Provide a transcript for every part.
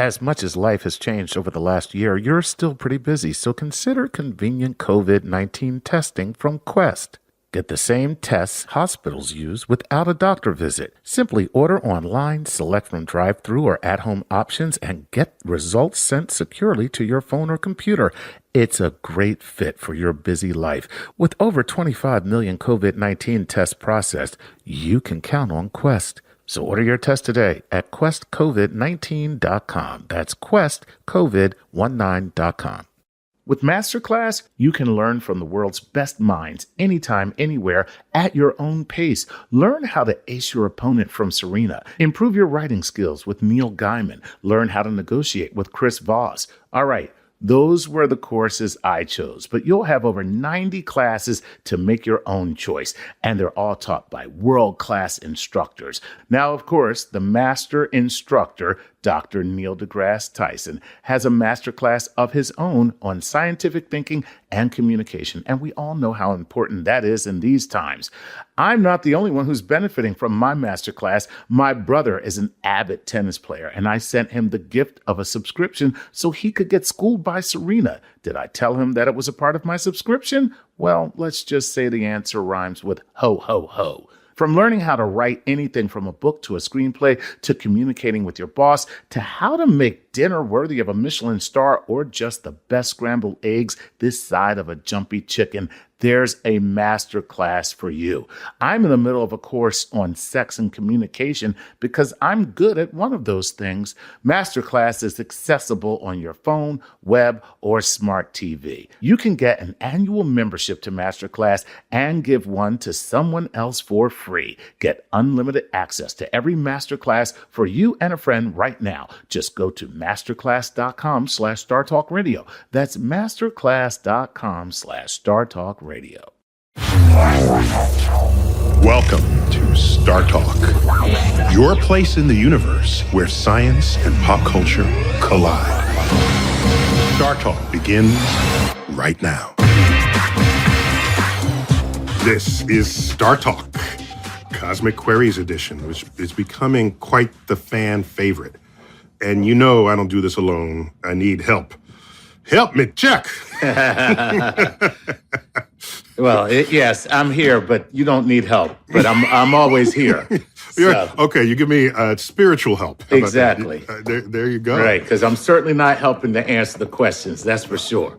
As much as life has changed over the last year, you're still pretty busy, so consider convenient COVID-19 testing from Quest. Get the same tests hospitals use without a doctor visit. Simply order online, select from drive-thru or at-home options, and get results sent securely to your phone or computer. It's a great fit for your busy life. With over 25 million COVID-19 tests processed, you can count on Quest. So order your test today at questcovid19.com. That's questcovid19.com. With Masterclass, you can learn from the world's best minds anytime, anywhere, at your own pace. Learn how to ace your opponent from Serena. Improve your writing skills with Neil Gaiman. Learn how to negotiate with Chris Voss. All right. Those were the courses I chose, but you'll have over 90 classes to make your own choice, and they're all taught by world-class instructors. Now, of course, the master instructor, Dr. Neil Degrasse Tyson, has a masterclass of his own on scientific thinking and communication, and we all know how important that is in these times. I'm not the only one who's benefiting from my masterclass. My brother is an avid tennis player, and I sent him the gift of a subscription so he could get schooled by Serena. Did I tell him that it was a part of my subscription? Well, let's just say the answer rhymes with ho, ho, ho. From learning how to write anything from a book to a screenplay, to communicating with your boss, to how to make dinner worthy of a Michelin star or just the best scrambled eggs this side of a jumpy chicken, there's a master class for you. I'm in the middle of a course on sex and communication because I'm good at one of those things. Masterclass is accessible on your phone, web, or smart TV. You can get an annual membership to Masterclass and give one to someone else for free. Get unlimited access to every Masterclass for you and a friend right now. Just go to masterclass.com/StarTalkRadio. That's masterclass.com/StarTalkRadio. Welcome to Star Talk, your place in the universe where science and pop culture collide. Star Talk begins right now. This is Star Talk, Cosmic Queries Edition, which is becoming quite the fan favorite. And you know I don't do this alone. I need help. Help me, Chuck. Well, yes, I'm here, but you don't need help. But I'm always here. So. Okay, you give me spiritual help. How exactly. There you go. Right, because I'm certainly not helping to answer the questions. That's for sure.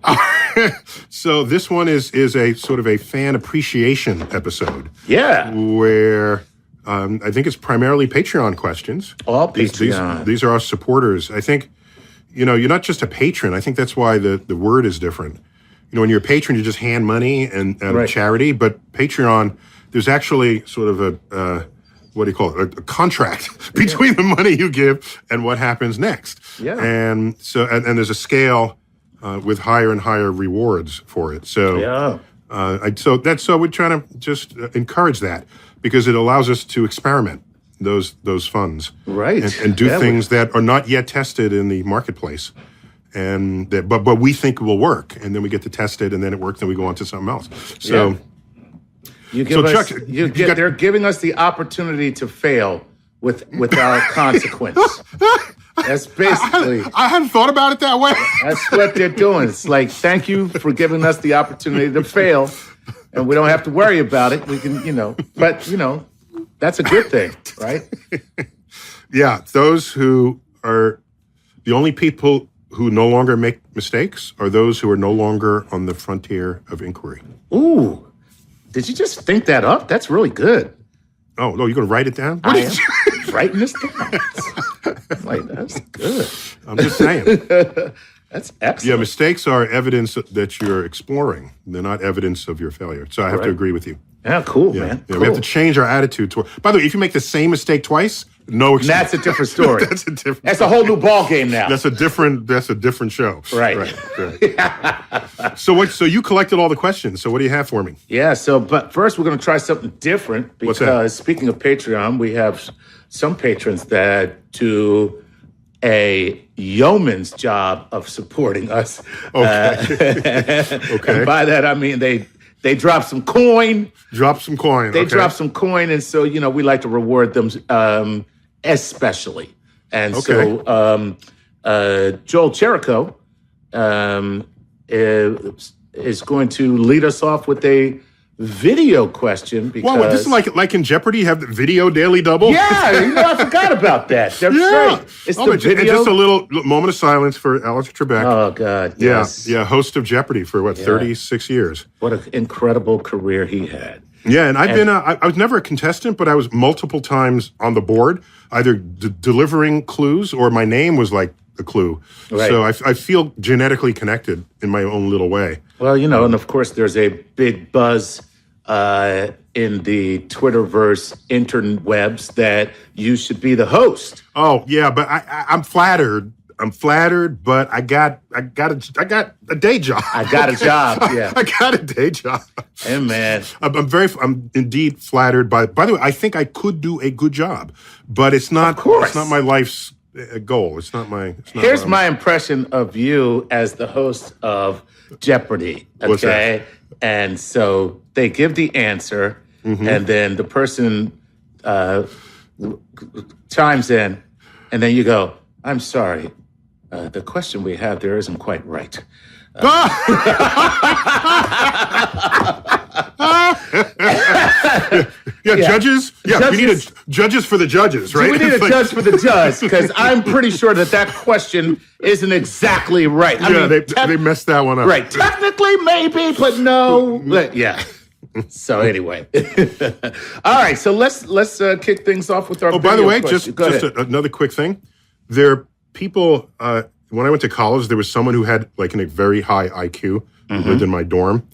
So this one is a sort of a fan appreciation episode. Yeah. Where I think it's primarily Patreon questions. All Patreon. These are our supporters. I think, you're not just a patron. I think that's why the word is different. When you're a patron, you just hand money and right. Charity. But Patreon, there's actually sort of a a contract between the money you give and what happens next. Yeah. And so, and there's a scale with higher and higher rewards for it. So, yeah. So we're trying to just encourage that because it allows us to experiment those funds, right, and do things that are not yet tested in the marketplace. And but we think will work, and then we get to test it, and then it works, and we go on to something else. So, Chuck, they're giving us the opportunity to fail without consequence. That's basically. I hadn't thought about it that way. That's what they're doing. It's like, thank you for giving us the opportunity to fail, and we don't have to worry about it. We can, but that's a good thing, right? Yeah, those who are the only people who no longer make mistakes are those who are no longer on the frontier of inquiry. Ooh, did you just think that up? That's really good. Oh, no, you're going to write it down? I am writing this down. Like, that's good. I'm just saying. That's excellent. Yeah, mistakes are evidence that you're exploring. They're not evidence of your failure. So I have to agree with you. Yeah, cool, man. Yeah, cool. We have to change our attitude toward. By the way, if you make the same mistake twice, no excuse. That's a different story. That's a whole new ball game now. That's a different show. Right. So you collected all the questions. So what do you have for me? Yeah. But first we're going to try something different because speaking of Patreon, we have some patrons that do a yeoman's job of supporting us. Okay. And by that I mean they drop some coin. They drop some coin, and so we like to reward them especially. And so Joel Cherico is going to lead us off with a video question because Wow, this is like in Jeopardy, you have the video daily double. Yeah, I forgot about that. That's right. It's the and video. just a little moment of silence for Alex Trebek. Oh God, yes. Yeah, host of Jeopardy for 36 years. What an incredible career he had. Yeah, and I was never a contestant, but I was multiple times on the board, either delivering clues or my name was like a clue. Right. So I feel genetically connected in my own little way. Well, and of course there's a big buzz in the Twitterverse interwebs that you should be the host. Oh yeah, but I'm flattered. But I got a day job. I got a job. Yeah, I got a day job. Hey man, I'm indeed flattered by the way, I think I could do a good job, but it's not. Of course. It's not my life's goal. It's not Here's my impression of you as the host of Jeopardy. Okay, What's that? And so they give the answer, and then the person chimes in, and then you go, "I'm sorry, the question we have there isn't quite right." Judges. Yeah, we need judges for the judges, right? We need a judge for the judge because I'm pretty sure that question isn't exactly right. I mean, they messed that one up. Right, technically maybe, but no. But yeah. So anyway, all right. So let's kick things off with our. Oh, by the way, question. just another quick thing. There are people. When I went to college, there was someone who had like a very high IQ who lived in my dorm,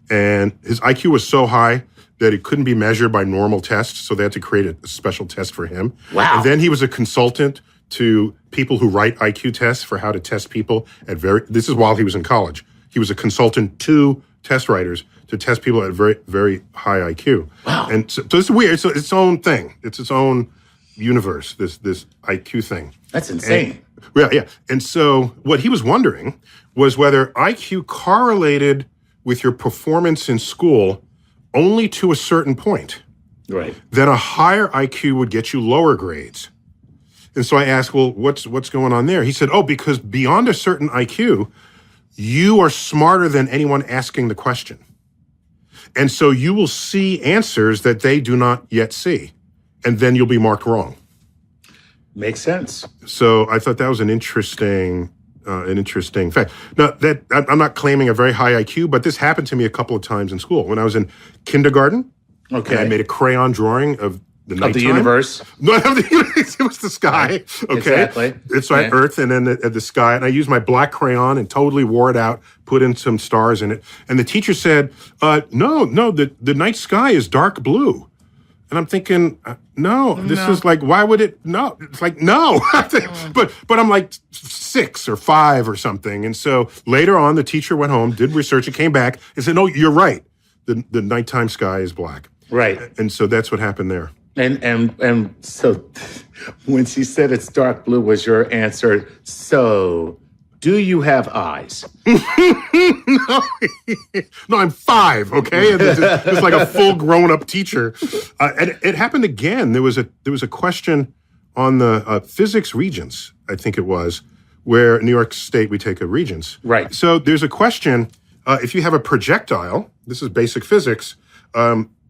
and his IQ was so high that it couldn't be measured by normal tests, so they had to create a special test for him. Wow. And then he was a consultant to people who write IQ tests for how to test people this is while he was in college. He was a consultant to test writers to test people at very, very high IQ. Wow. And so it's weird. It's its own thing. It's its own universe, this IQ thing. That's insane. Yeah. And so what he was wondering was whether IQ correlated with your performance in school only to a certain point. Right. Then a higher IQ would get you lower grades. And so I asked, well, what's going on there? He said, because beyond a certain IQ, you are smarter than anyone asking the question. And so you will see answers that they do not yet see. And then you'll be marked wrong. Makes sense. So I thought that was an interesting fact. Now, that I'm not claiming a very high IQ, but this happened to me a couple of times in school. When I was in kindergarten, okay, I made a crayon drawing of the nighttime. Of the universe? No, it was the sky. Okay, exactly. It's like Earth and then the sky. And I used my black crayon and totally wore it out, put in some stars in it. And the teacher said, no, the night sky is dark blue. And I'm thinking, no, this is like, why would it? No, it's like, no. But I'm like 6 or 5 or something. And so later on, the teacher went home, did research, and came back and said, no, you're right. The nighttime sky is black. Right. And so that's what happened there. And so when she said it's dark blue was your answer, so do you have eyes? No, I'm 5, okay? And it's like a full grown-up teacher. And it happened again. There was a question on the physics regents, I think it was, where in New York State we take a regents. Right. So there's a question, if you have a projectile, this is basic physics,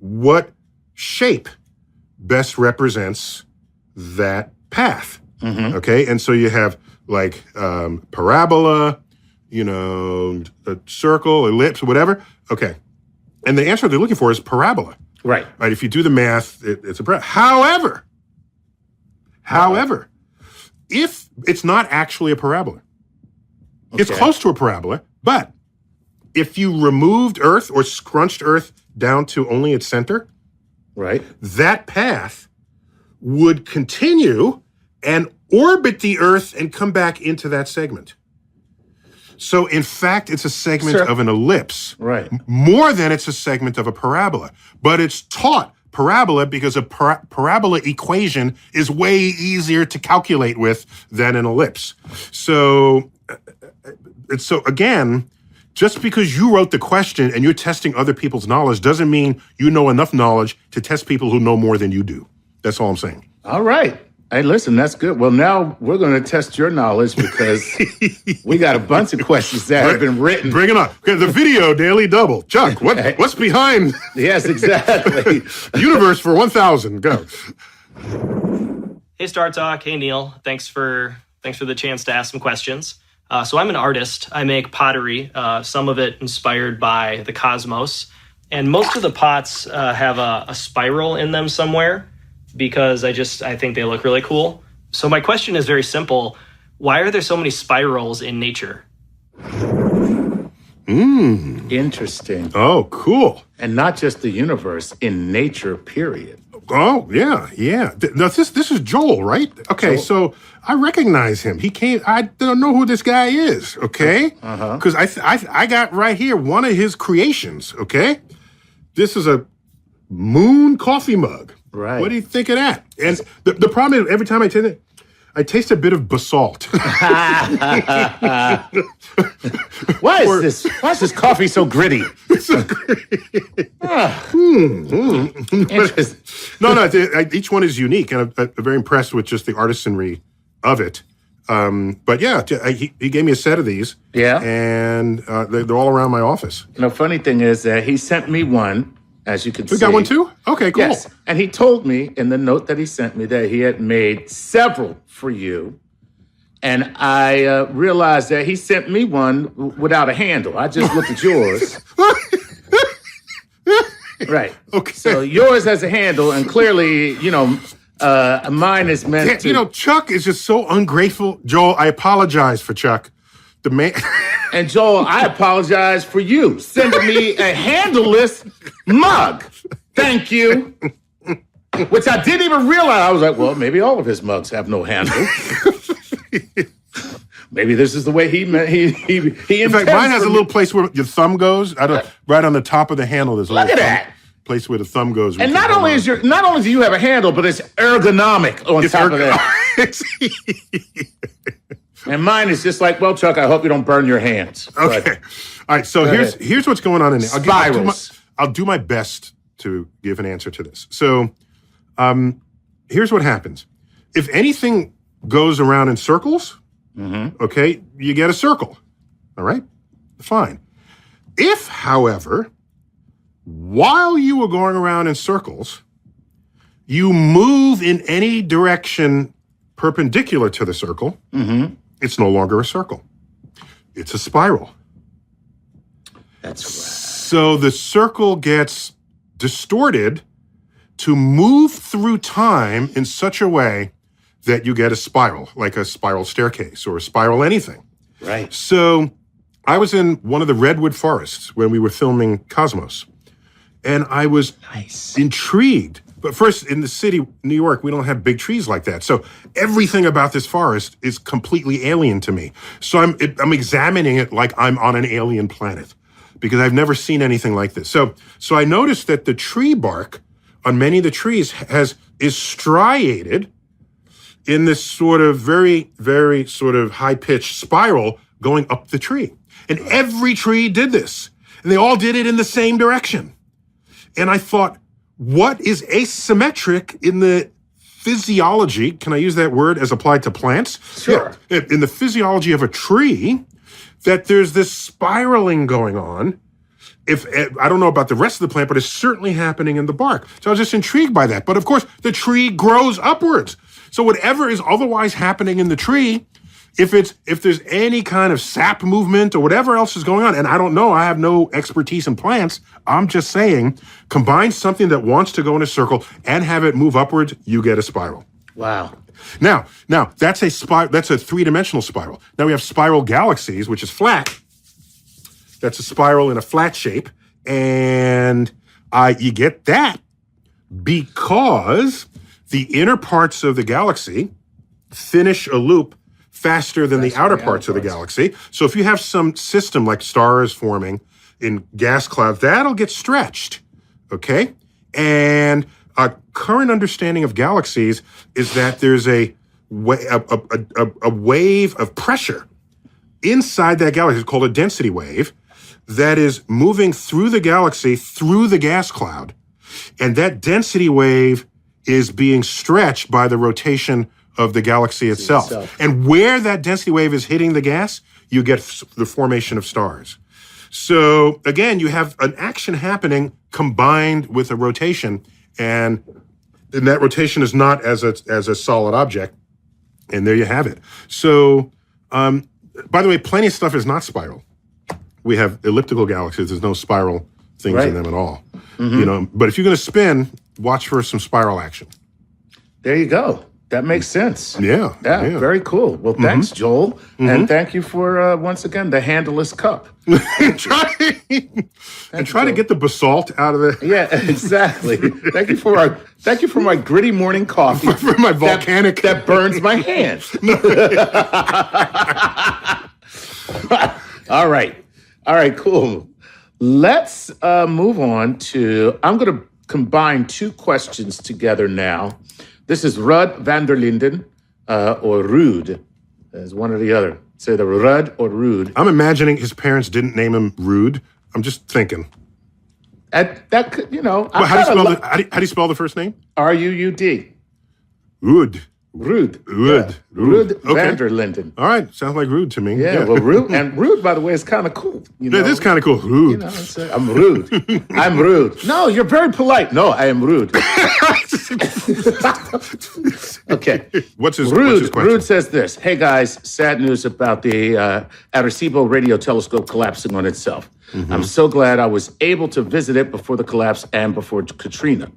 what shape best represents that path? Mm-hmm. Okay? And so you have like parabola, a circle, ellipse, whatever. Okay. And the answer they're looking for is parabola. Right. Right. If you do the math, it's a parabola. However, if it's not actually a parabola, it's close to a parabola, but if you removed Earth or scrunched Earth down to only its center, right, that path would continue and orbit the Earth and come back into that segment. So, in fact, it's a segment of an ellipse. Right. More than it's a segment of a parabola. But it's taught parabola because a parabola equation is way easier to calculate with than an ellipse. So again, just because you wrote the question and you're testing other people's knowledge doesn't mean you know enough knowledge to test people who know more than you do. That's all I'm saying. All right. Hey, listen, that's good. Well, now we're going to test your knowledge because we got a bunch of questions that have been written. Bring it on. Okay, the video Daily Double. Chuck, what's behind? Yes, exactly. Universe for 1,000. Go. Hey, Star Talk. Hey, Neil. Thanks for the chance to ask some questions. So I'm an artist. I make pottery, some of it inspired by the cosmos. And most of the pots have a spiral in them somewhere because I think they look really cool. So my question is very simple. Why are there so many spirals in nature? Interesting. Oh, cool. And not just the universe, in nature, period. Oh, yeah. Now, this is Joel, right? Okay, so I recognize him. He came. I don't know who this guy is, okay? Because I got right here one of his creations, okay? This is a moon coffee mug. Right. What do you think of that? And the problem is, every time I taste it, I taste a bit of basalt. Why is this coffee so gritty? Interesting. No, each one is unique, and I'm very impressed with just the artisanry of it. But yeah, he gave me a set of these. Yeah. And they're all around my office. The funny thing is that he sent me one, as you can see. We got one too? Okay, cool. Yes. And he told me in the note that he sent me that he had made several for you. And I realized that he sent me one without a handle. I just looked at yours. Right. Okay. So yours has a handle, and clearly, mine is meant to. Chuck is just so ungrateful. Joel, I apologize for Chuck. The man. And Joel, I apologize for you sending me a handleless mug. Thank you. Which I didn't even realize. I was like, well, maybe all of his mugs have no handle. Maybe this is the way he In fact, mine has a little place where your thumb goes. Right on the top of the handle. There's a Look little at that. Place where the thumb goes. And not only do you have a handle, but it's ergonomic on top of that. And mine is just like, well, Chuck, I hope you don't burn your hands. Okay. All right. So here's what's going on in there. Spirals. I'll do my best to give an answer to this. So here's what happens. If anything goes around in circles, okay, you get a circle. All right? Fine. If, however, while you are going around in circles, you move in any direction perpendicular to the circle, it's no longer a circle. It's a spiral. That's right. So the circle gets distorted to move through time in such a way that you get a spiral, like a spiral staircase or a spiral anything. Right. So I was in one of the redwood forests when we were filming Cosmos, and I was intrigued. But first, in the city, New York, we don't have big trees like that. So everything about this forest is completely alien to me. So I'm examining it like I'm on an alien planet because I've never seen anything like this. So I noticed that the tree bark on many of the trees is striated in this sort of very, very sort of high-pitched spiral going up the tree. And every tree did this. And they all did it in the same direction. And I thought, what is asymmetric in the physiology? Can I use that word as applied to plants? Sure. Yeah, in the physiology of a tree, that there's this spiraling going on. If I don't know about the rest of the plant, but it's certainly happening in the bark. So I was just intrigued by that. But of course, the tree grows upwards. So whatever is otherwise happening in the tree, if there's any kind of sap movement or whatever else is going on, and I don't know, I have no expertise in plants, I'm just saying, combine something that wants to go in a circle and have it move upwards, you get a spiral. Wow. Now that's a three-dimensional spiral. Now we have spiral galaxies, which is flat. That's a spiral in a flat shape, and you get that because the inner parts of the galaxy finish a loop faster than the outer parts of the galaxy. So if you have some system like stars forming in gas clouds, that'll get stretched, okay? And our current understanding of galaxies is that there's a wave of pressure inside that galaxy. It's called a density wave that is moving through the galaxy, through the gas cloud. And that density wave is being stretched by the rotation of the galaxy itself. And where that density wave is hitting the gas, you get the formation of stars. So again, you have an action happening combined with a rotation, and that rotation is not as a solid object. And there you have it. So, by the way, plenty of stuff is not spiral. We have elliptical galaxies. There's no spiral things in them at all. But if you're going to spin, watch for some spiral action. There you go. That makes sense. Yeah. Very cool. Well, thanks, Joel. And thank you for, once again, the handleless cup. try to get the basalt out of it. Yeah, exactly. Thank you for my gritty morning coffee. For my volcanic. That burns my hands. All right, cool. Let's move on to, I'm going to combine two questions together now. This is Rud van der Linden, or Ruud, as one or the other. Say the Rud or Ruud. I'm imagining his parents didn't name him Ruud. I'm just thinking. That could, Well, how do you spell the first name? Ruud. Ruud. Ruud. Ruud. Ruud Okay. van der Linden. All right. Sounds like Ruud to me. Yeah, well, Ruud, and Ruud, by the way, is kind of cool. It is kind of cool. Ruud. I'm rude. I'm rude. No, you're very polite. No, I am rude. Okay. What's his Ruud, question? Ruud says this. Hey, guys, sad news about the Arecibo radio telescope collapsing on itself. I'm so glad I was able to visit it before the collapse and before Katrina.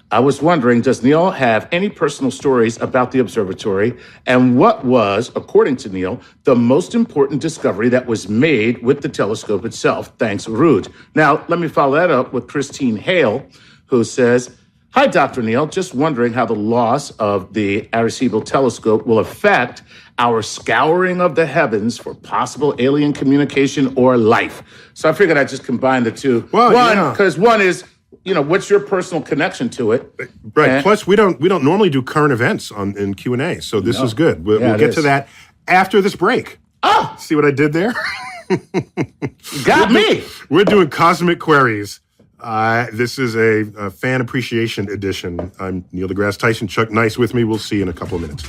I was wondering, does Neil have any personal stories about the observatory? And what was, according to Neil, the most important discovery that was made with the telescope itself? Thanks, Ruud. Now, let me follow that up with Christine Hale, who says, hi, Dr. Neil. Just wondering how the loss of the Arecibo telescope will affect our scouring of the heavens for possible alien communication or life. So I figured I'd just combine the two. Well, because one is, what's your personal connection to it? Right. And Plus, we don't normally do current events in Q&A, so this is good. We'll get to that after this break. Oh, See what I did there? got me. We're doing Cosmic Queries. This is a fan appreciation edition. I'm Neil deGrasse Tyson. Chuck Nice with me. We'll see you in a couple of minutes.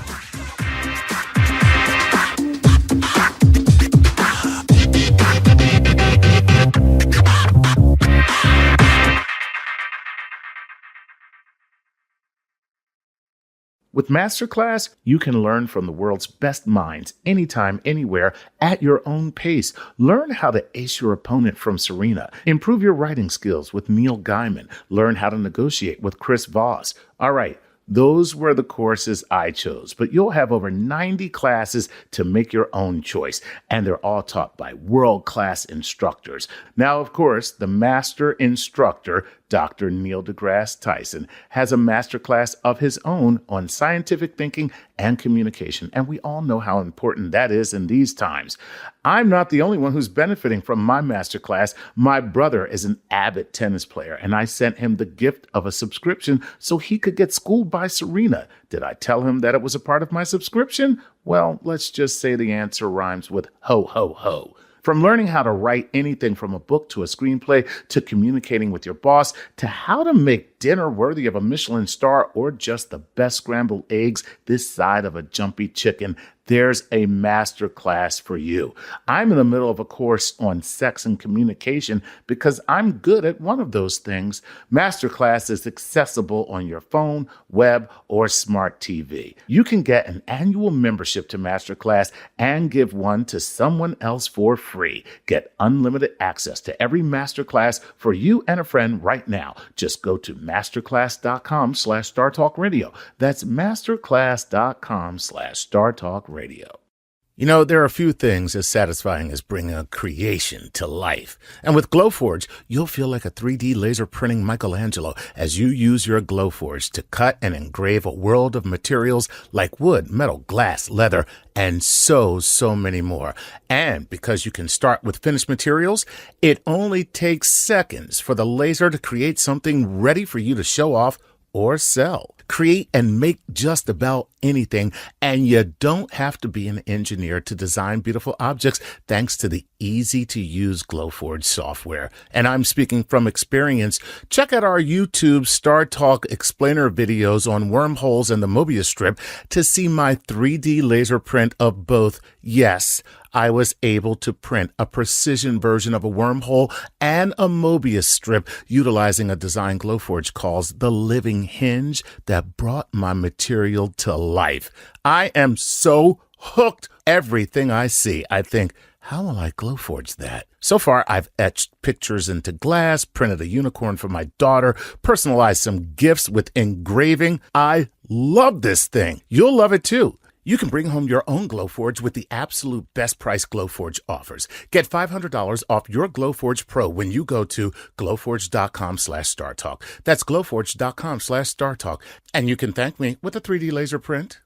With Masterclass, you can learn from the world's best minds anytime, anywhere, at your own pace. Learn how to ace your opponent from Serena. Improve your writing skills with Neil Gaiman. Learn how to negotiate with Chris Voss. All right, those were the courses I chose, but you'll have over 90 classes to make your own choice, and they're all taught by world-class instructors. Now, of course, the master instructor, Dr. Neil deGrasse Tyson, has a masterclass of his own on scientific thinking and communication, and we all know how important that is in these times. I'm not the only one who's benefiting from my masterclass. My brother is an avid tennis player, and I sent him the gift of a subscription so he could get schooled by Serena. Did I tell him that it was a part of my subscription? Well, let's just say the answer rhymes with ho, ho, ho. From learning how to write anything from a book to a screenplay to communicating with your boss to how to make dinner worthy of a Michelin star or just the best scrambled eggs this side of a jumpy chicken, there's a master class for you. I'm in the middle of a course on sex and communication because I'm good at one of those things. Masterclass is accessible on your phone, web, or smart TV. You can get an annual membership to Masterclass and give one to someone else for free. Get unlimited access to every Masterclass for you and a friend right now. Just go to masterclass.com/StarTalkRadio. That's masterclass.com/StarTalkRadio. You know, there are few things as satisfying as bringing a creation to life. And with Glowforge, you'll feel like a 3D laser printing Michelangelo as you use your Glowforge to cut and engrave a world of materials like wood, metal, glass, leather, and so many more. And because you can start with finished materials, it only takes seconds for the laser to create something ready for you to show off or sell. Create and make just about anything, and you don't have to be an engineer to design beautiful objects thanks to the easy-to-use Glowforge software. And I'm speaking from experience. Check out our YouTube Star Talk explainer videos on wormholes and the Mobius strip to see my 3D laser print of both. Yes, I was able to print a precision version of a wormhole and a Mobius strip utilizing a design Glowforge calls the living hinge that brought my material to life. I am so hooked. Everything I see, I think, how will I Glowforge that? So far, I've etched pictures into glass, printed a unicorn for my daughter, personalized some gifts with engraving. I love this thing. You'll love it too. You can bring home your own Glowforge with the absolute best price Glowforge offers. Get $500 off your Glowforge Pro when you go to glowforge.com/StarTalk. That's glowforge.com/StarTalk. And you can thank me with a 3D laser print.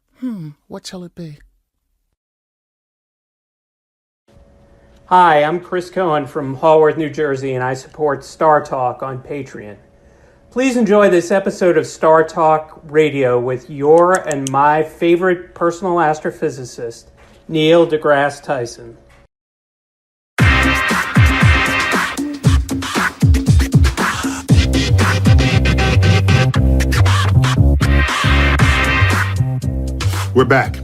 What shall it be? Hi, I'm Chris Cohen from Haworth, New Jersey, and I support Star Talk on Patreon. Please enjoy this episode of Star Talk Radio with your and my favorite personal astrophysicist, Neil Degrasse Tyson. We're back.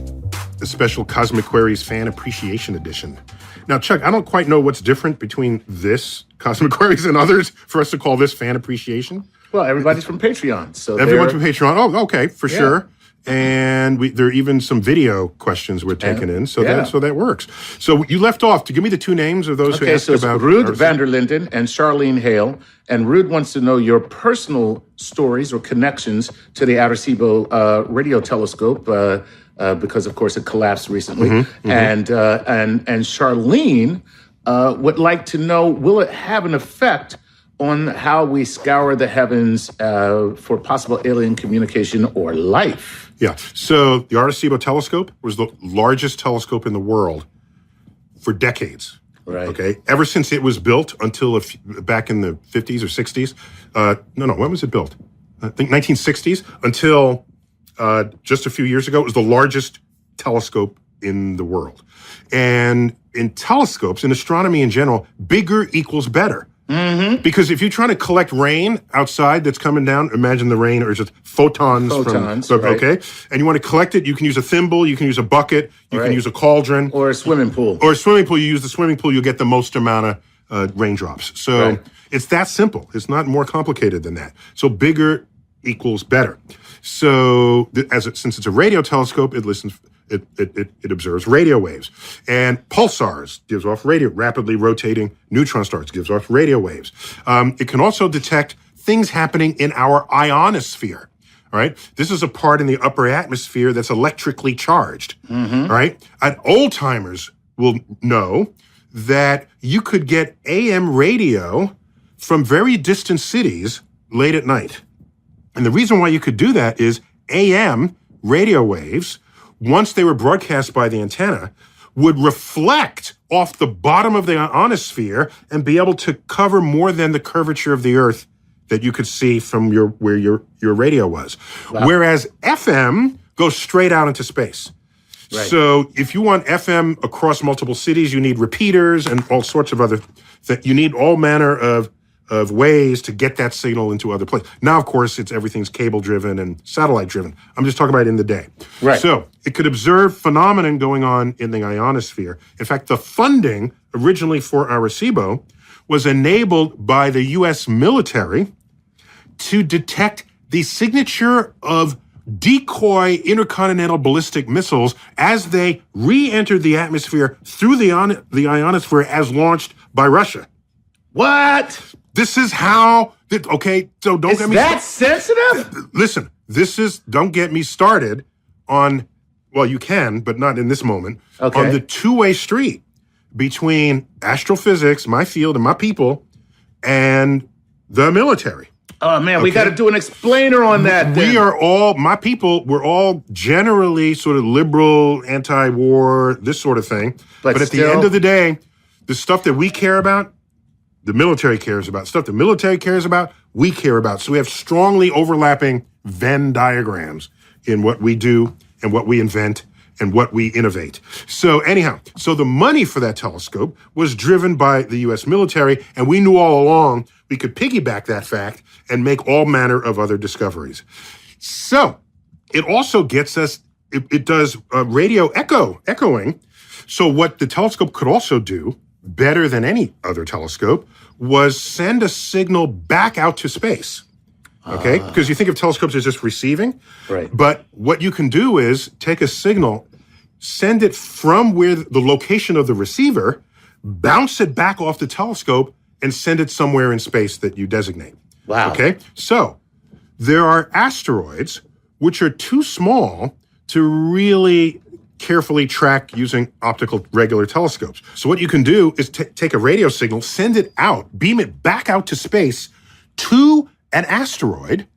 A special Cosmic Queries Fan Appreciation Edition. Now, Chuck, I don't quite know what's different between this Cosmic Queries and others for us to call this Fan Appreciation. Well, everybody's from Patreon. So everyone's from Patreon. Oh, okay, for sure. And there are even some video questions we're taking in, so that works. So you left off to give me the two names of those who asked about Ruud van der Linden and Charlene Hale. And Ruud wants to know your personal stories or connections to the Arecibo radio telescope because, of course, it collapsed recently. And Charlene would like to know, will it have an effect on how we scour the heavens for possible alien communication or life? Yeah. So the Arecibo telescope was the largest telescope in the world for decades. Right. Okay. Ever since it was built until back in the 50s or 60s. When was it built? I think 1960s until just a few years ago. It was the largest telescope in the world. And in telescopes, in astronomy in general, bigger equals better. Because if you're trying to collect rain outside that's coming down, imagine the rain or just photons from, right. Okay? And you want to collect it, you can use a thimble, you can use a bucket, you can use a cauldron. Or a swimming pool. You use the swimming pool, you'll get the most amount of raindrops. So it's that simple. It's not more complicated than that. So bigger equals better. So since it's a radio telescope, it listens. It observes radio waves, and pulsars gives off rapidly rotating neutron stars gives off radio waves. It can also detect things happening in our ionosphere. All right, this is a part in the upper atmosphere that's electrically charged. All right, and old timers will know that you could get AM radio from very distant cities late at night, and the reason why you could do that is AM radio waves, once they were broadcast by the antenna, would reflect off the bottom of the ionosphere and be able to cover more than the curvature of the Earth that you could see from where your radio was. Wow. Whereas FM goes straight out into space. Right. So if you want FM across multiple cities, you need repeaters and all sorts of other things. You need all manner of ways to get that signal into other places. Now, of course, everything's cable-driven and satellite-driven. I'm just talking about in the day. Right. So it could observe phenomenon going on in the ionosphere. In fact, the funding originally for Arecibo was enabled by the U.S. military to detect the signature of decoy intercontinental ballistic missiles as they re-entered the atmosphere through the ionosphere as launched by Russia. What? This is how, okay, so don't get me started. Is that sensitive? Listen, don't get me started on, well, you can, but not in this moment, on the two-way street between astrophysics, my field and my people, and the military. Oh, man, we got to do an explainer on that. We are all, my people, we're all generally sort of liberal, anti-war, this sort of thing. But at the end of the day, the stuff that we care about, the military cares about, stuff the military cares about, we care about. So we have strongly overlapping Venn diagrams in what we do and what we invent and what we innovate. So anyhow, so the money for that telescope was driven by the U.S. military, and we knew all along we could piggyback that fact and make all manner of other discoveries. So it also gets us, it does radio echoing. So what the telescope could also do, better than any other telescope, was send a signal back out to space. Okay? Because you think of telescopes as just receiving. Right. But what you can do is take a signal, send it from where the location of the receiver, bounce it back off the telescope, and send it somewhere in space that you designate. Wow. Okay? So there are asteroids which are too small to really carefully track using optical regular telescopes. So what you can do is take a radio signal, send it out, beam it back out to space to an asteroid,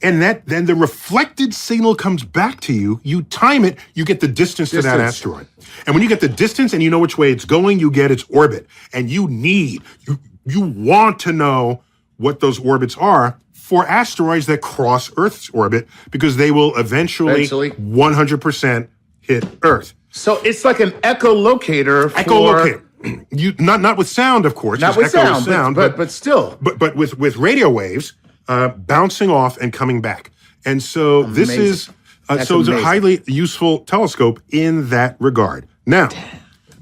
and then the reflected signal comes back to you. You time it, you get the distance to that asteroid. And when you get the distance and you know which way it's going, you get its orbit. And you want to know what those orbits are for asteroids that cross Earth's orbit, because they will eventually 100% hit Earth. So it's like an echolocator. Echolocator. Not with sound, of course. Not with sound, but still. But with radio waves bouncing off and coming back. And so this is it's a highly useful telescope in that regard. Now,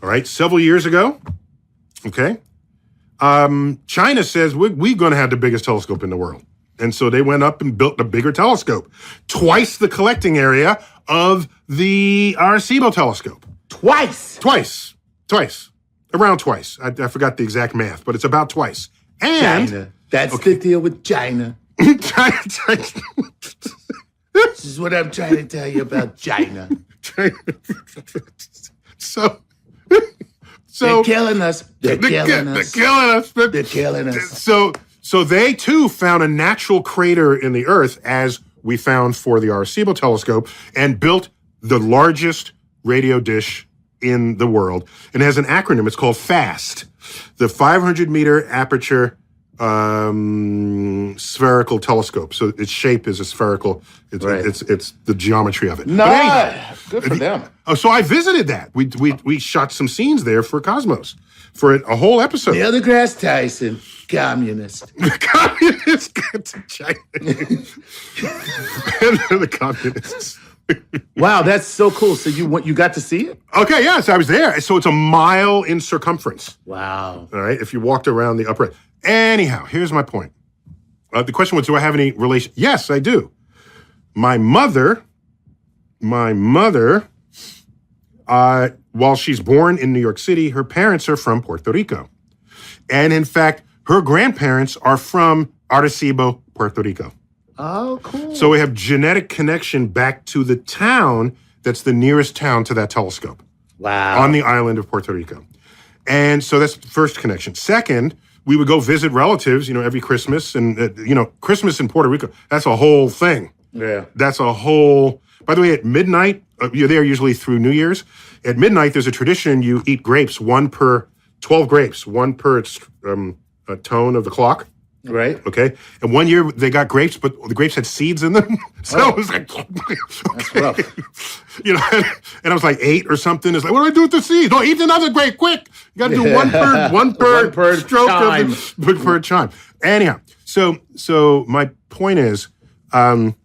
all right, several years ago, okay, China says we're going to have the biggest telescope in the world. And so they went up and built a bigger telescope, twice the collecting area of the Arecibo telescope. Twice. Around twice. I forgot the exact math, but it's about twice. And China. That's the deal with China. This is what I'm trying to tell you about China. So they're killing us. They're killing us. So they too found a natural crater in the Earth, as we found for the Arecibo telescope, and built the largest radio dish in the world. And it has an acronym. It's called FAST, the 500-meter aperture spherical telescope. So its shape is a spherical. It's the geometry of it. Good for them. Oh, so I visited that. We shot some scenes there for Cosmos for a whole episode. Neil deGrasse Tyson, communist. Communists got to China. The communists. Wow, that's so cool. So you got to see it? Okay, yes, I was there. So it's a mile in circumference. Wow. All right, if you walked around the upper. Anyhow, here's my point. The question was, do I have any relation? Yes, I do. My mother, while she's born in New York City, her parents are from Puerto Rico. And in fact, her grandparents are from Arecibo, Puerto Rico. Oh, cool. So we have genetic connection back to the town that's the nearest town to that telescope. Wow. On the island of Puerto Rico. And so that's the first connection. Second, we would go visit relatives, every Christmas. And, Christmas in Puerto Rico, that's a whole thing. Yeah. That's a whole... By the way, at midnight, you're there usually through New Year's. At midnight, there's a tradition you eat grapes, 12 grapes, one per tone of the clock. Right. Okay. And one year they got grapes, but the grapes had seeds in them. So it was like, okay. That's rough. And I was like 8 or something. It's like, what do I do with the seeds? Don't eat another grape, quick. You got to do one per stroke chime. Per chime. Anyhow, so my point is, so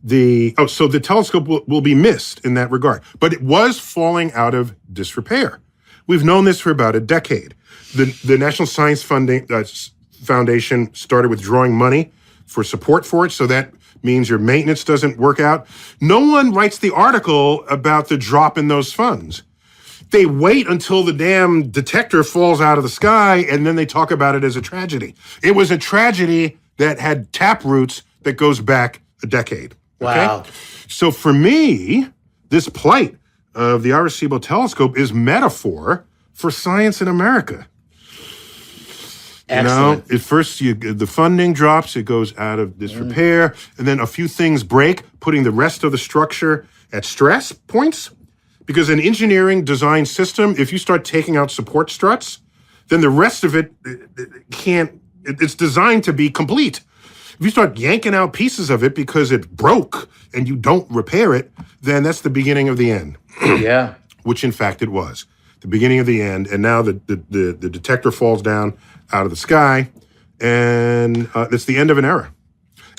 the telescope will be missed in that regard, but it was falling out of disrepair. We've known this for about a decade. The National Science Foundation started withdrawing money for support for it, so that means your maintenance doesn't work out. No one writes the article about the drop in those funds. They wait until the damn detector falls out of the sky, and then they talk about it as a tragedy. It was a tragedy that had taproots that goes back a decade. Okay? Wow. So for me, this plight of the Arecibo telescope is metaphor for science in America. Excellent. At first, the funding drops, it goes out of disrepair, and then a few things break, putting the rest of the structure at stress points. Because an engineering design system, if you start taking out support struts, then the rest of it can't. It's designed to be complete. If you start yanking out pieces of it because it broke and you don't repair it, then that's the beginning of the end. Yeah. Which in fact it was. The beginning of the end. And now the detector falls down out of the sky, and it's the end of an era.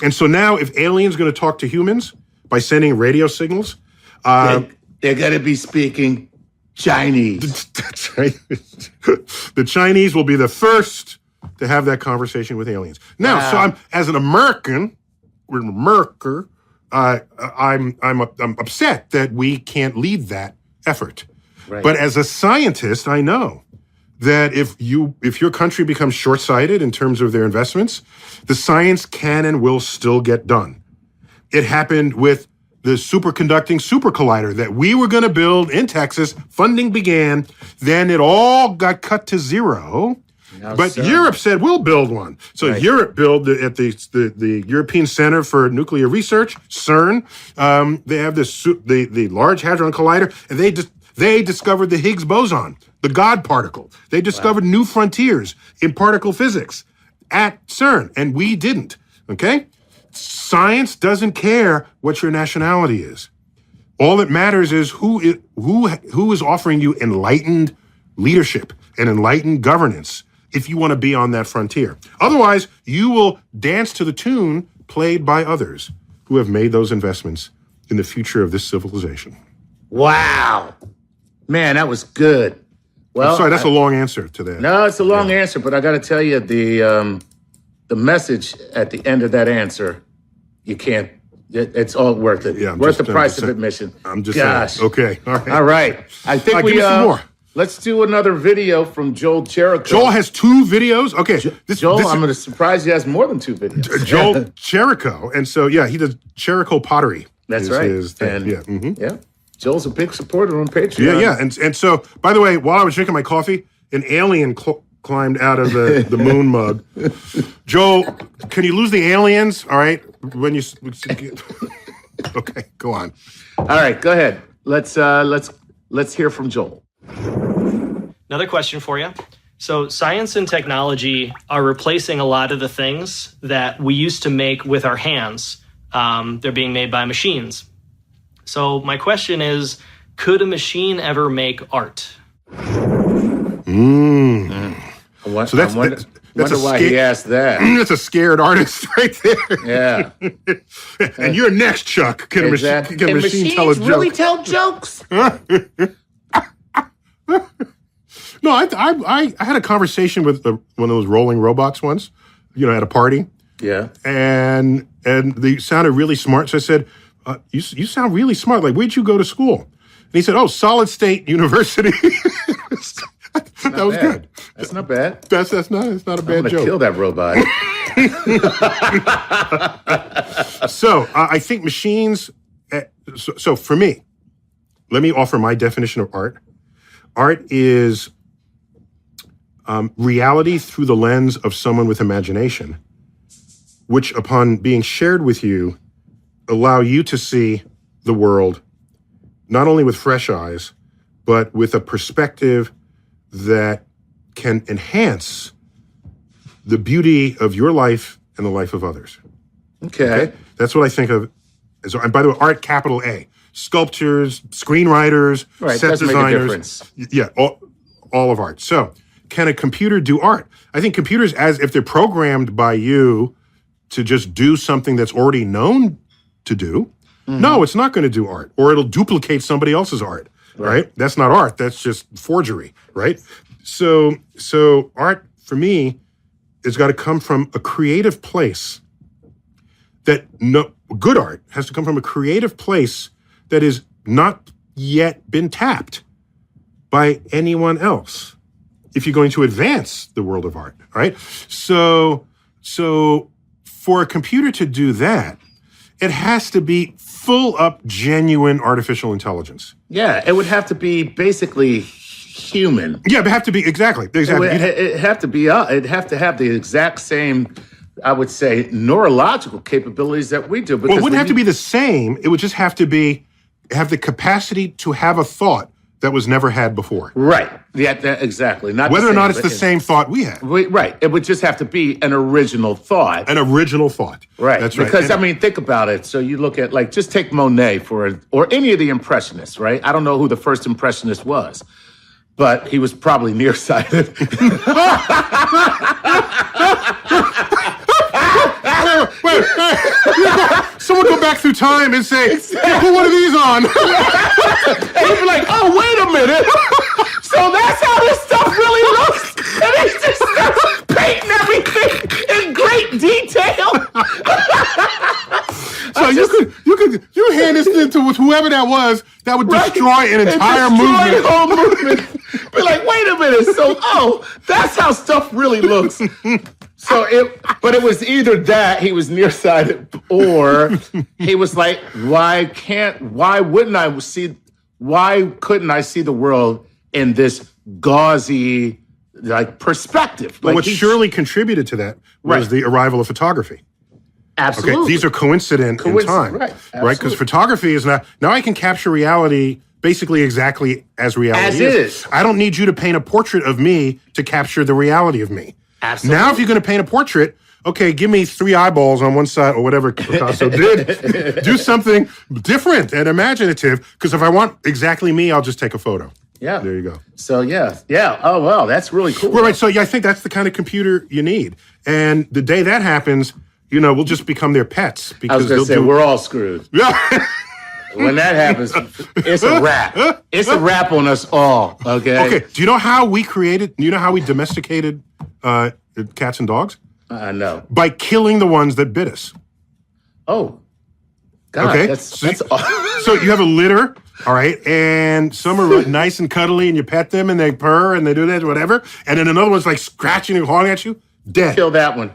And so now if aliens are going to talk to humans by sending radio signals, they're going to be speaking Chinese. That's right. The Chinese will be the first to have that conversation with aliens. Now, so I'm as an American, I'm upset that we can't lead that effort. Right. But as a scientist, I know that if your country becomes short-sighted in terms of their investments, the science can and will still get done. It happened with the superconducting super collider that we were going to build in Texas. Funding began. Then it all got cut to zero. But Europe said, we'll build one. So Europe built at the European Center for Nuclear Research, CERN. They have the Large Hadron Collider, and they discovered the Higgs boson, the God particle. They discovered new frontiers in particle physics at CERN, and we didn't, okay? Science doesn't care what your nationality is. All that matters is who is offering you enlightened leadership and enlightened governance if you want to be on that frontier. Otherwise, you will dance to the tune played by others who have made those investments in the future of this civilization. Wow. Man, that was good. Well, I'm sorry, that's a long answer to that. No, it's a long answer, but I got to tell you, the message at the end of that answer, you can't, it's all worth it. Yeah, worth the price of admission. I'm just Gosh. saying. Okay, all right. All right. I think give me some more. Let's do another video from Joel Jericho. Joel has 2 videos? Okay. I'm going to surprise you, has more than 2 videos. Joel Jericho. And so, yeah, he does Jericho pottery. That's right. His thing. And, yeah. Joel's a big supporter on Patreon. Yeah. And so, by the way, while I was drinking my coffee, an alien climbed out of the moon mug. Joel, can you lose the aliens? All right. When you okay, go on. All right, go ahead. Let's hear from Joel. Another question for you. So science and technology are replacing a lot of the things that we used to make with our hands. They're being made by machines. So my question is, could a machine ever make art? So that's why he asked that. That's a scared artist right there. Yeah. And you're next, Chuck. Can a machine tell a joke? Really tell jokes? No, I had a conversation with one of those rolling robots once, at a party. Yeah. And they sounded really smart. So I said, you sound really smart. Like, where'd you go to school? And he said, oh, Solid State University. That was good. That's not bad. It's not a bad joke. Kill that robot. So I think machines. So for me, let me offer my definition of art. Art is reality through the lens of someone with imagination, which, upon being shared with you, allow you to see the world not only with fresh eyes, but with a perspective that can enhance the beauty of your life and the life of others. Okay. That's what I think of as, and by the way, art, capital A. Sculptors, screenwriters, set designers. Yeah, all of art. So, can a computer do art? I think computers, as if they're programmed by you to just do something that's already known to do, no, it's not going to do art, or it'll duplicate somebody else's art. Right? That's not art. That's just forgery, right? So art for me has got to come from a creative place. Good art has to come from a creative place that is not yet been tapped by anyone else. If you're going to advance the world of art, right? So for a computer to do that, it has to be full up genuine artificial intelligence. Yeah, it would have to be basically human. Yeah, it have to be exactly. It'd have to have the exact same, I would say, neurological capabilities that we do. Well, it wouldn't have to be the same. It would just have to have the capacity to have a thought that was never had before. Right. Yeah, exactly. Not Whether the or not same, it's the same thought we had. Right. It would just have to be an original thought. An original thought. Right. That's right. Because, think about it. So you look at, just take Monet or any of the Impressionists, right? I don't know who the first Impressionist was, but he was probably nearsighted. Wait. Someone go back through time and say, put one of these on. And you'd be like, oh, wait a minute. So that's how this stuff really looks. And he just starts painting everything in great detail. So you hand this thing to whoever that was, that would destroy an entire movement. The whole movement. Be like, wait a minute. So, that's how stuff really looks. But it was either that he was nearsighted, or he was like, why couldn't I see the world in this gauzy perspective? But what surely contributed to that was the arrival of photography. Absolutely. Okay, these are coincident in time. Right. Because photography is now I can capture reality basically exactly as reality is. I don't need you to paint a portrait of me to capture the reality of me. Absolutely. Now, if you're going to paint a portrait, okay, give me 3 eyeballs on one side or whatever Picasso did. Do something different and imaginative, because if I want exactly me, I'll just take a photo. Yeah. There you go. So, yeah. Oh, well, that's really cool. Well, right. So, I think that's the kind of computer you need. And the day that happens, we'll just become their pets. Because I was going to say, we're all screwed. Yeah. When that happens, it's a wrap. It's a wrap on us all, okay? Okay. Do you know how we domesticated cats and dogs? No. By killing the ones that bit us. Oh. God, okay. That's So you have a litter, all right, and some are nice and cuddly, and you pet them, and they purr, and they do that, whatever, and then another one's like scratching and clawing at you, dead. Kill that one.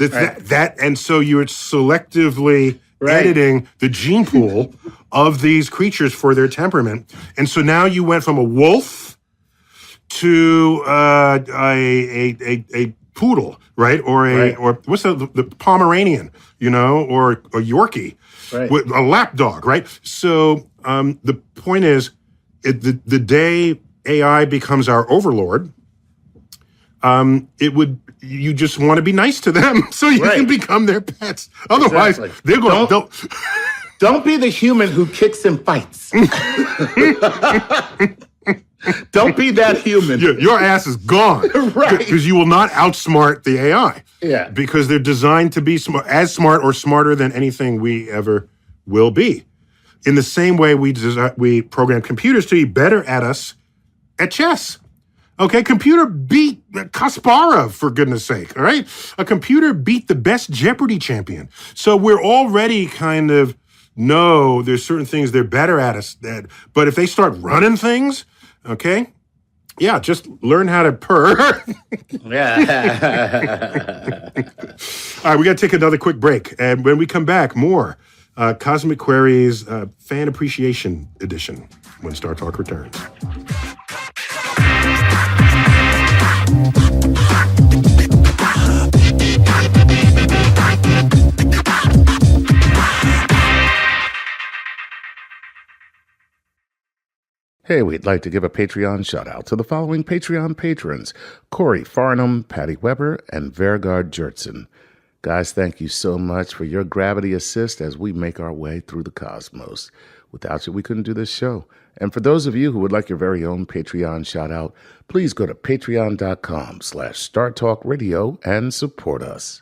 And so you're selectively editing the gene pool of these creatures for their temperament, and so now you went from a wolf to a poodle, right? Or what's the Pomeranian, or a Yorkie, with a lap dog, right? So the point is, the day AI becomes our overlord, you just want to be nice to them so you can become their pets. Otherwise, they're going to... Don't be the human who kicks and fights. Don't be that human. Your ass is gone. Right. Because you will not outsmart the AI. Yeah. Because they're designed to be as smart or smarter than anything we ever will be. In the same way we program computers to be better at us at chess. Okay, computer beat Kasparov, for goodness sake, all right? A computer beat the best Jeopardy champion. So we're already kind of know there's certain things they're better at us at. But if they start running things, okay, just learn how to purr. Yeah. All right, we got to take another quick break. And when we come back, more Cosmic Queries Fan Appreciation Edition when Star Talk returns. Hey, we'd like to give a Patreon shout-out to the following Patreon patrons: Corey Farnham, Patty Weber, and Vergard Jertson. Guys, thank you so much for your gravity assist as we make our way through the cosmos. Without you, we couldn't do this show. And for those of you who would like your very own Patreon shout-out, please go to patreon.com/StarTalkRadio and support us.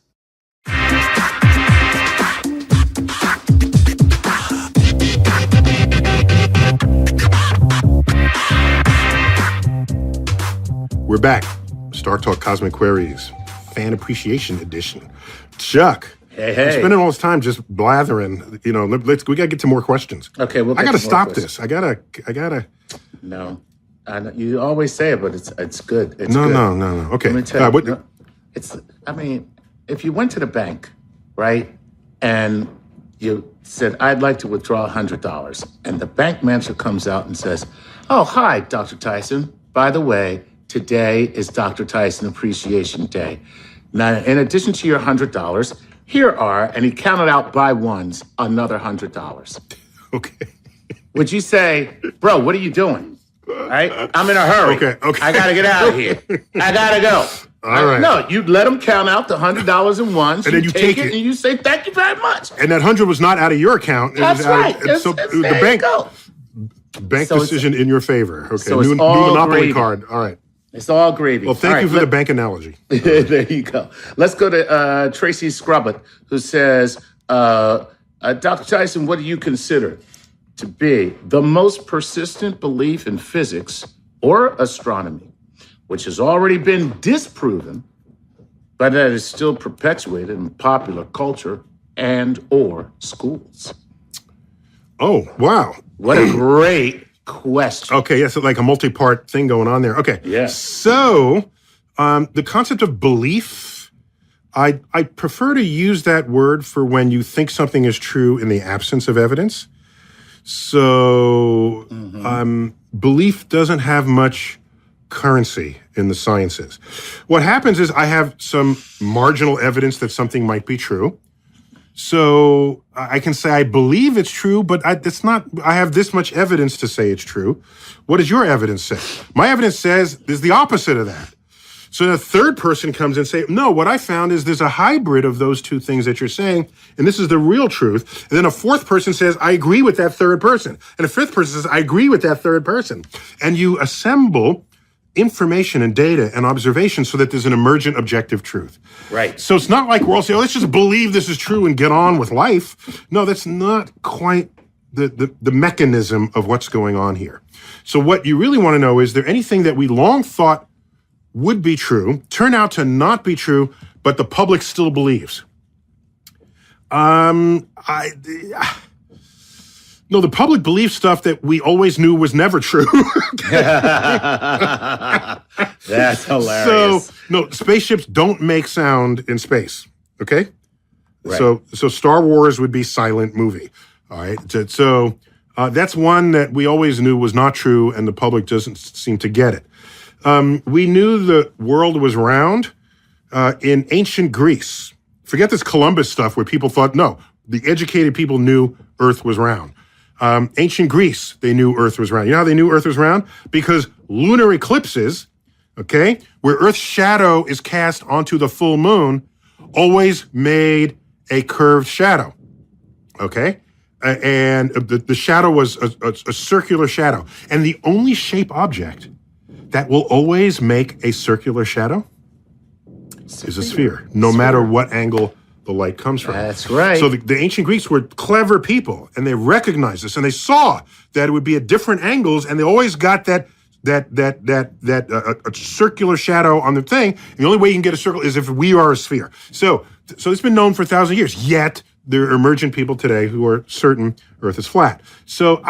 We're back. Star Talk Cosmic Queries, Fan Appreciation Edition. Chuck, hey. I'm spending all this time just blathering. We gotta get to more questions. Okay, I gotta stop this. I gotta. No, I know, you always say it, but it's good. It's no, good. no. Okay. Let me tell you. If you went to the bank, right, and you said, "I'd like to withdraw $100," and the bank manager comes out and says, "Oh, hi, Dr. Tyson. By the way, today is Dr. Tyson Appreciation Day. Now, in addition to your $100, here are," and he counted out by ones, another $100. Okay. Would you say, "Bro, what are you doing?" All right? I'm in a hurry. Okay. I got to get out of here. I got to go. All right. No, you let them count out the $100 in ones. And then you take it. And you say, thank you very much. And that 100 was not out of your account. That's right. The bank decision in your favor. Okay. So it's new all Monopoly gravy. card. All right. It's all gravy. Well, thank you for the bank analogy. There you go. Let's go to Tracy Scrubbett, who says, Dr. Tyson, what do you consider to be the most persistent belief in physics or astronomy, which has already been disproven, but that is still perpetuated in popular culture and or schools? Oh, wow. What a great question. Okay, yes, like a multi-part thing going on there. Okay. Yeah. So, the concept of belief, I prefer to use that word for when you think something is true in the absence of evidence. So, belief doesn't have much currency in the sciences. What happens is I have some marginal evidence that something might be true. So I can say I believe it's true, but it's not. I have this much evidence to say it's true. What does your evidence say? My evidence says there's the opposite of that. So the third person comes and say, no, what I found is there's a hybrid of those two things that you're saying, and this is the real truth. And then a fourth person says, I agree with that third person. And a fifth person says, I agree with that third person. And you assemble information and data and observation so that there's an emergent objective truth. Right. So it's not like we're all saying, let's just believe this is true and get on with life. No, that's not quite the mechanism of what's going on here. So what you really want to know is there anything that we long thought would be true, turn out to not be true, but the public still believes? No, the public believes stuff that we always knew was never true. That's hilarious. So, no, spaceships don't make sound in space, okay? Right. So Star Wars would be silent movie, all right? So that's one that we always knew was not true, and the public doesn't seem to get it. We knew the world was round in ancient Greece. Forget this Columbus stuff where people thought, no, the educated people knew Earth was round. Ancient Greece, they knew Earth was round. You know how they knew Earth was round? Because lunar eclipses, okay, where Earth's shadow is cast onto the full moon, always made a curved shadow, okay? And the shadow was a circular shadow. And the only shape object that will always make a circular shadow is a sphere, no matter what angle the light comes from. That's right. So the ancient Greeks were clever people, and they recognized this, and they saw that it would be at different angles, and they always got a circular shadow on the thing. And the only way you can get a circle is if we are a sphere. So it's been known for 1,000 years. Yet there are emergent people today who are certain Earth is flat. So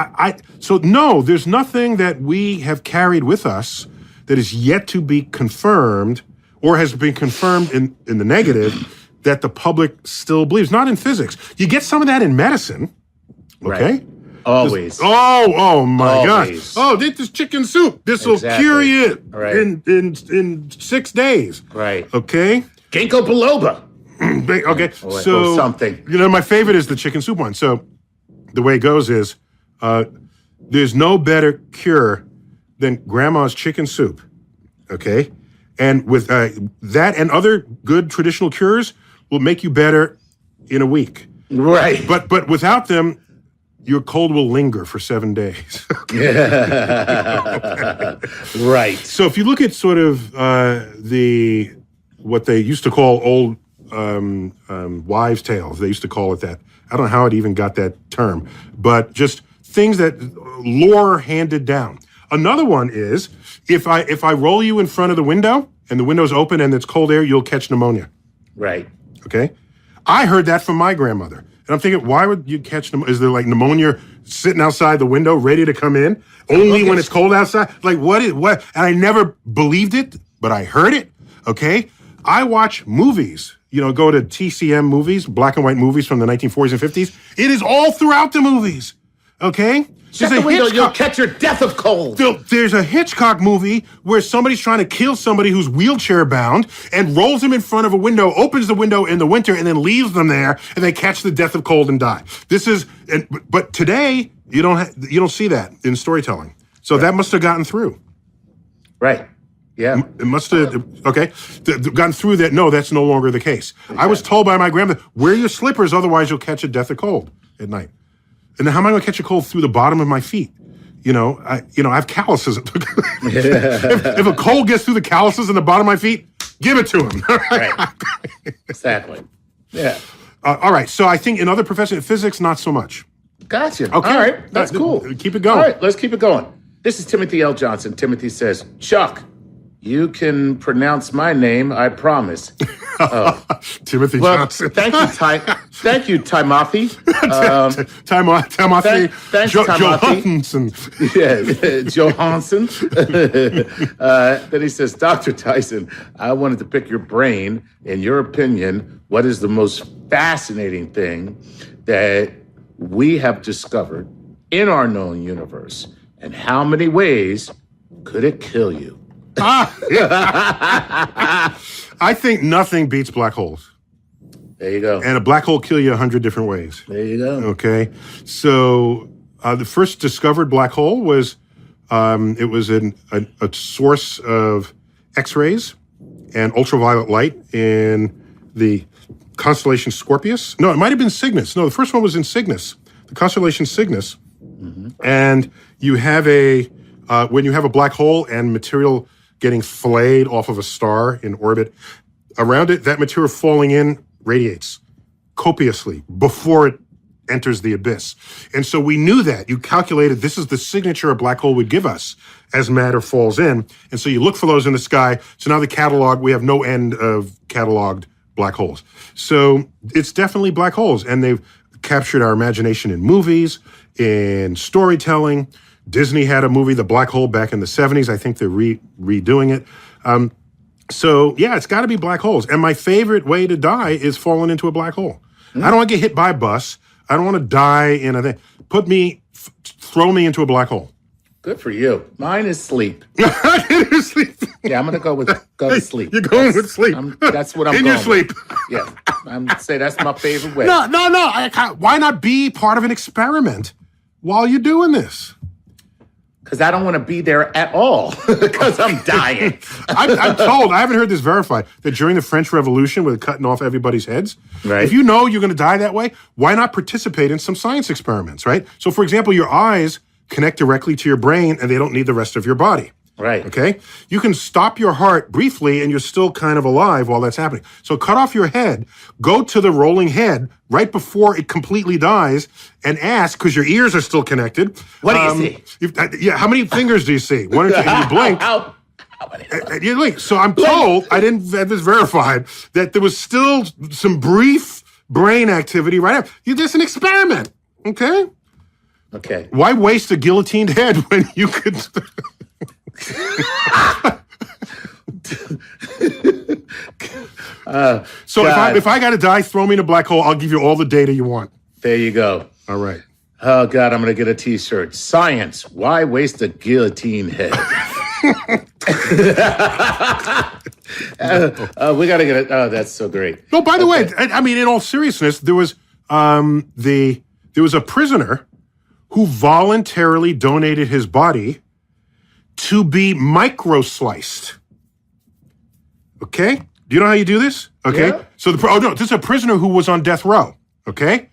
so no, there's nothing that we have carried with us that is yet to be confirmed or has been confirmed in the negative that the public still believes. Not in physics. You get some of that in medicine, okay? Right. Always. Oh my Always. gosh. Oh, this chicken soup. This will cure you in 6 days. Right. Okay? Ginkgo biloba. Okay. Or So something. You know, my favorite is the chicken soup one. So the way it goes is there's no better cure than grandma's chicken soup. Okay? And with that and other good traditional cures will make you better in a week. Right. But without them, your cold will linger for 7 days. Right. So if you look at sort of what they used to call old wives' tales, they used to call it that. I don't know how it even got that term, but just things that lore handed down. Another one is if I roll you in front of the window and the window's open and it's cold air, you'll catch pneumonia. Right. Okay? I heard that from my grandmother. And I'm thinking, why would you catch pneumonia? Is there like pneumonia sitting outside the window ready to come in only when it's cold outside? Like what? And I never believed it, but I heard it. Okay? I watch movies, go to TCM movies, black and white movies from the 1940s and 50s. It is all throughout the movies. Okay? Shut the window, you'll catch your death of cold. There's a Hitchcock movie where somebody's trying to kill somebody who's wheelchair bound and rolls him in front of a window, opens the window in the winter, and then leaves them there, and they catch the death of cold and die. But today you don't see that in storytelling. So that must have gotten through. Right. Yeah. It must have, okay, gotten through that. No, that's no longer the case. Okay. I was told by my grandmother, wear your slippers, otherwise you'll catch a death of cold at night. And then how am I going to catch a cold through the bottom of my feet? I have calluses. if a cold gets through the calluses in the bottom of my feet, give it to him. Right. Exactly. Yeah. All right. So I think in other professions, physics, not so much. Gotcha. Okay. All right. That's cool. Keep it going. All right. Let's keep it going. This is Timothy L. Johnson. Timothy says, Chuck, you can pronounce my name, I promise. Timothy Johnson. Thank you, Timothy. Timothy. Thanks, Johansson. Yeah, Johansson. Then he says, Dr. Tyson, I wanted to pick your brain. In your opinion, what is the most fascinating thing that we have discovered in our known universe? And how many ways could it kill you? I think nothing beats black holes. There you go. And a black hole kill you 100 different ways. There you go. Okay. So the first discovered black hole was, it was a source of X-rays and ultraviolet light in the constellation Scorpius. No, it might have been Cygnus. No, the first one was in Cygnus, the constellation Cygnus. Mm-hmm. And you have when you have a black hole and material getting flayed off of a star in orbit, around it, that material falling in radiates copiously before it enters the abyss. And so we knew that. You calculated this is the signature a black hole would give us as matter falls in. And so you look for those in the sky. So now we have no end of cataloged black holes. So it's definitely black holes. And they've captured our imagination in movies, in storytelling. Disney had a movie, The Black Hole, back in the 70s. I think they're redoing it. So, yeah, it's got to be black holes. And my favorite way to die is falling into a black hole. I don't want to get hit by a bus. I don't want to die in a thing. Throw me into a black hole. Good for you. Mine is sleep. Sleep. Yeah, I'm going to go to sleep. You're going with sleep. That's what I'm going in your sleep. With. Yeah, I'm say that's my favorite way. No. Why not be part of an experiment while you're doing this? Because I don't want to be there at all, because I'm dying. I'm told, I haven't heard this verified, that during the French Revolution, with cutting off everybody's heads, right. If you know you're going to die that way, why not participate in some science experiments, right? So, for example, your eyes connect directly to your brain, and they don't need the rest of your body. Right. Okay? You can stop your heart briefly, and you're still kind of alive while that's happening. So cut off your head, go to the rolling head right before it completely dies, and ask, because your ears are still connected. What do you see? How many fingers do you see? One or two, and you blink. How many? You blink. So I'm told, I didn't have this verified, that there was still some brief brain activity right after. It's an experiment, okay? Okay. Why waste a guillotined head when you could... So if I got to die, throw me in a black hole. I'll give you all the data you want. There you go. All right. Oh God, I'm going to get a T-shirt. Science. Why waste a guillotine head? We got to get it. Oh, that's so great. No, by the way, I mean, in all seriousness, there was a prisoner who voluntarily donated his body to be micro-sliced. Okay? Do you know how you do this? Okay? Yeah. So, this is a prisoner who was on death row. Okay?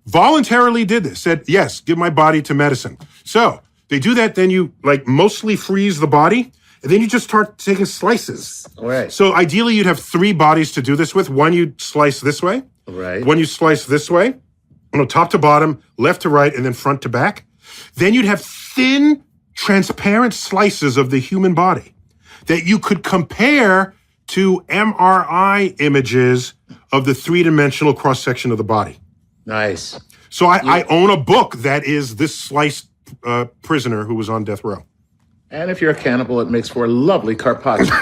Voluntarily did this. Said, yes, give my body to medicine. So, they do that, then you, mostly freeze the body, and then you just start taking slices. All right. So, ideally, you'd have 3 bodies to do this with. One you slice this way. Right. One you slice this way. Top to bottom, left to right, and then front to back. Then you'd have thin, transparent slices of the human body that you could compare to MRI images of the 3-dimensional cross-section of the body. Nice. So I own a book that is this sliced prisoner who was on death row. And if you're a cannibal, it makes for a lovely carpaccio.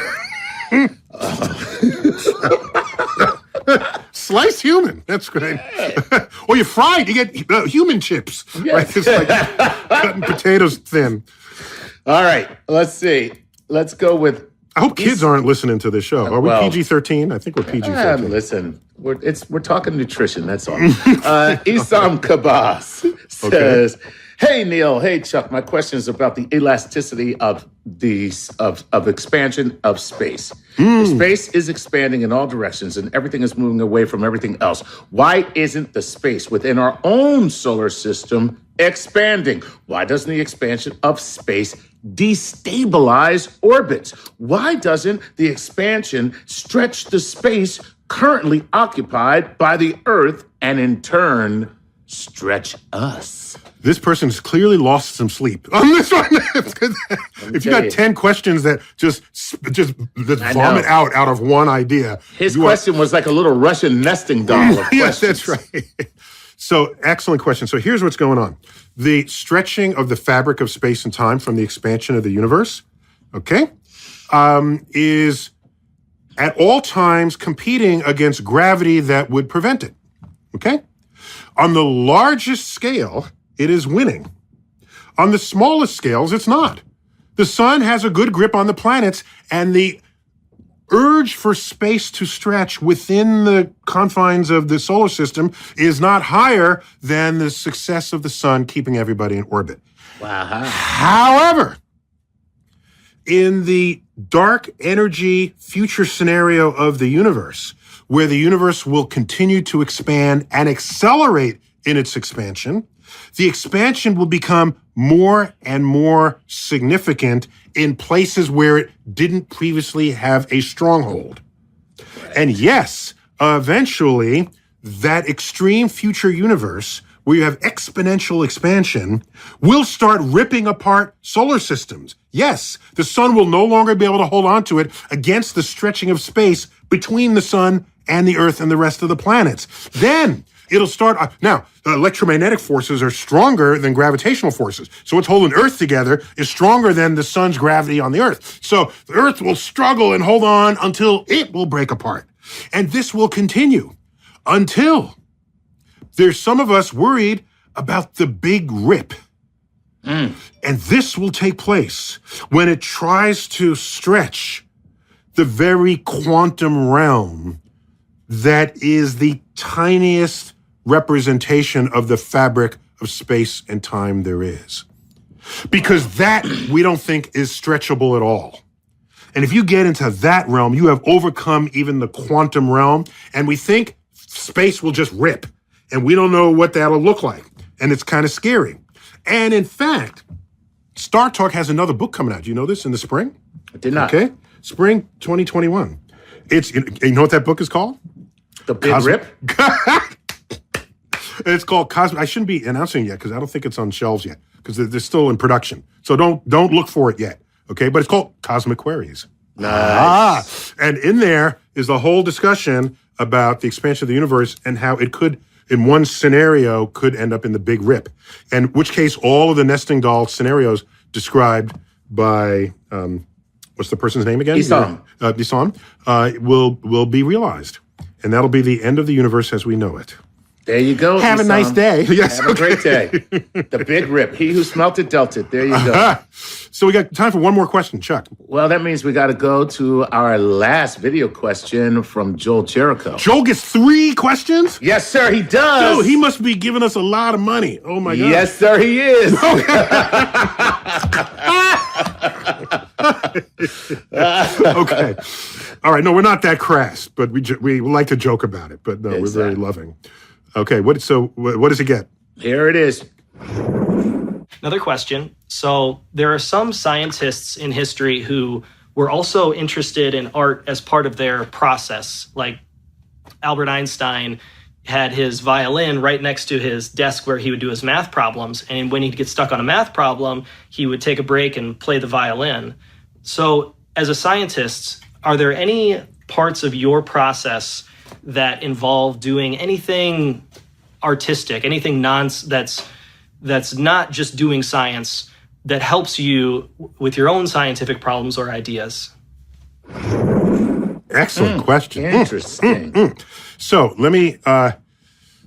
Sliced human. That's great. Or you fried, you get human chips. Yes. Right? It's like cutting potatoes thin. All right. Let's see. Let's go with... I hope kids aren't listening to this show. Are we PG-13? I think we're PG-13. Listen, we're talking nutrition, that's all. Isam Kabas says, Hey, Neil. Hey, Chuck. My question is about the elasticity of expansion of space. If space is expanding in all directions and everything is moving away from everything else, why isn't the space within our own solar system expanding? Why doesn't the expansion of space destabilize orbits? Why doesn't the expansion stretch the space currently occupied by the Earth and in turn stretch us? This person's clearly lost some sleep on this one. If you got 10 questions that just vomit out of one idea. His question was like a little Russian nesting doll of Yes, questions. that's right. So, excellent question. So here's what's going on. The stretching of the fabric of space and time from the expansion of the universe, okay, is at all times competing against gravity that would prevent it, okay? On the largest scale, it is winning. On the smallest scales, it's not. The sun has a good grip on the planets, and the urge for space to stretch within the confines of the solar system is not higher than the success of the sun keeping everybody in orbit. Wow. However, in the dark energy future scenario of the universe, where the universe will continue to expand and accelerate in its expansion, the expansion will become more and more significant in places where it didn't previously have a stronghold. And yes, eventually, that extreme future universe where you have exponential expansion will start ripping apart solar systems. Yes, the sun will no longer be able to hold on to it against the stretching of space between the sun and the Earth and the rest of the planets. Then it'll start. Now, electromagnetic forces are stronger than gravitational forces. So what's holding Earth together is stronger than the sun's gravity on the Earth. So the Earth will struggle and hold on until it will break apart. And this will continue until there's some of us worried about the big rip. And this will take place when it tries to stretch the very quantum realm that is the tiniest representation of the fabric of space and time there is. Because that we don't think is stretchable at all. And if you get into that realm, you have overcome even the quantum realm, and we think space will just rip, and we don't know what that'll look like. And it's kind of scary. And in fact, Star Talk has another book coming out. Do you know this in the spring? I did not. Okay. Spring 2021. It's, you know what that book is called? The Big Rip? It's called Cosmic. I shouldn't be announcing it yet because I don't think it's on shelves yet because they're still in production. So don't look for it yet. Okay. But it's called Cosmic Queries. Nice. And in there is the whole discussion about the expansion of the universe and how it could, in one scenario, could end up in the Big Rip. And which case all of the nesting doll scenarios described by, what's the person's name again? Isam. Will be realized. And that'll be the end of the universe as we know it. There you go. Have a nice day. Yes. Have a great day. The Big Rip. He who smelt it dealt it. There you go. So we got time for one more question, Chuck. Well, that means we got to go to our last video question from Joel Jericho. Joel gets 3 questions? Yes, sir, he does. Dude, he must be giving us a lot of money. Oh, my God. Yes, sir, he is. Okay. All right. No, we're not that crass, but we like to joke about it. But no, Exactly. We're very loving. Okay. What does it get? Here it is. Another question. So there are some scientists in history who were also interested in art as part of their process. Like Albert Einstein had his violin right next to his desk where he would do his math problems. And when he'd get stuck on a math problem, he would take a break and play the violin. So as a scientist, are there any parts of your process that involve doing anything artistic, anything that's not just doing science, that helps you with your own scientific problems or ideas? Excellent question. Interesting. So let me, I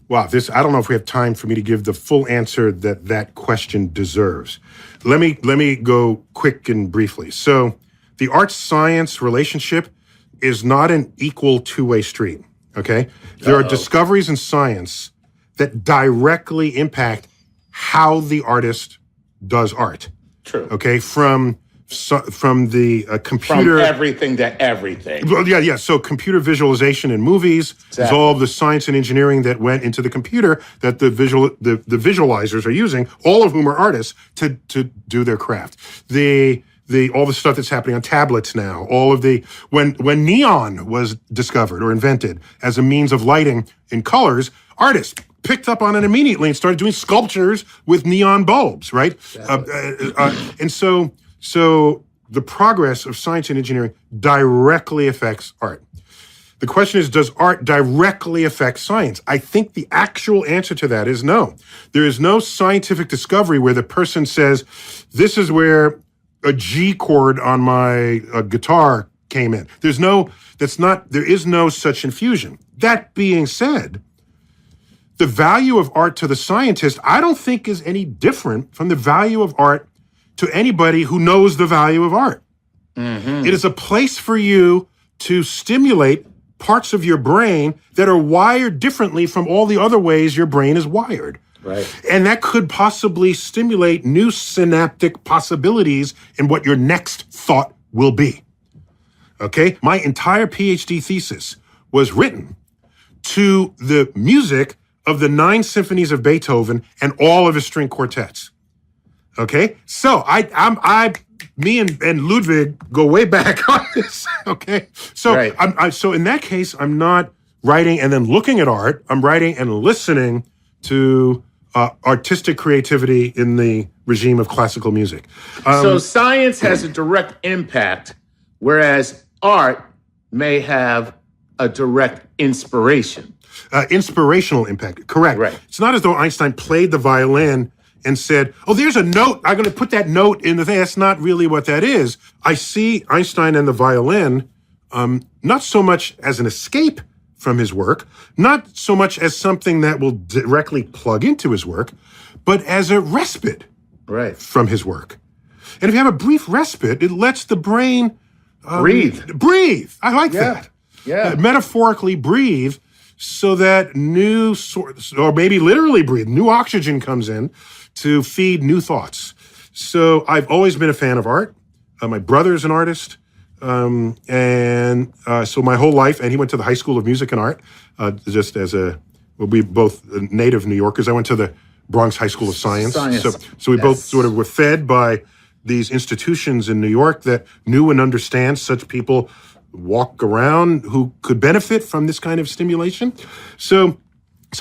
don't know if we have time for me to give the full answer that question deserves. Let me go quick and briefly. So the art-science relationship is not an equal two-way street, okay? There are discoveries in science that directly impact how the artist does art. True. Okay, from the computer, From everything to everything. Well, yeah. So computer visualization in movies is all of the science and engineering that went into the computer that the visualizers are using, all of whom are artists, to do their craft. All the stuff that's happening on tablets now, all of the when neon was discovered or invented as a means of lighting in colors, artists picked up on it immediately and started doing sculptures with neon bulbs, right? And so the progress of science and engineering directly affects art. The question is, does art directly affect science? I think the actual answer to that is no. There is no scientific discovery where the person says, this is where a G chord on my guitar came in. There is no such infusion. That being said, the value of art to the scientist, I don't think is any different from the value of art to anybody who knows the value of art. Mm-hmm. It is a place for you to stimulate parts of your brain that are wired differently from all the other ways your brain is wired. Right. And that could possibly stimulate new synaptic possibilities in what your next thought will be. Okay? My entire PhD thesis was written to the music of the 9 symphonies of Beethoven and all of his string quartets. Okay? So me and Ludwig go way back on this. Okay? So right. So in that case, I'm not writing and then looking at art. I'm writing and listening to artistic creativity in the regime of classical music. So science has a direct impact, whereas art may have a direct inspiration. Inspirational impact, correct. Right. It's not as though Einstein played the violin and said, oh, there's a note, I'm going to put that note in the thing. That's not really what that is. I see Einstein and the violin not so much as an escape from his work, not so much as something that will directly plug into his work, but as a respite from his work. And if you have a brief respite, it lets the brain breathe. I like that. Yeah. Metaphorically breathe so that new or maybe literally breathe, new oxygen comes in to feed new thoughts. So I've always been a fan of art. My brother's an artist. So my whole life, and he went to the High School of Music and Art, we both native New Yorkers. I went to the Bronx High School of Science. So we both sort of were fed by these institutions in New York that knew and understand such people walk around who could benefit from this kind of stimulation. So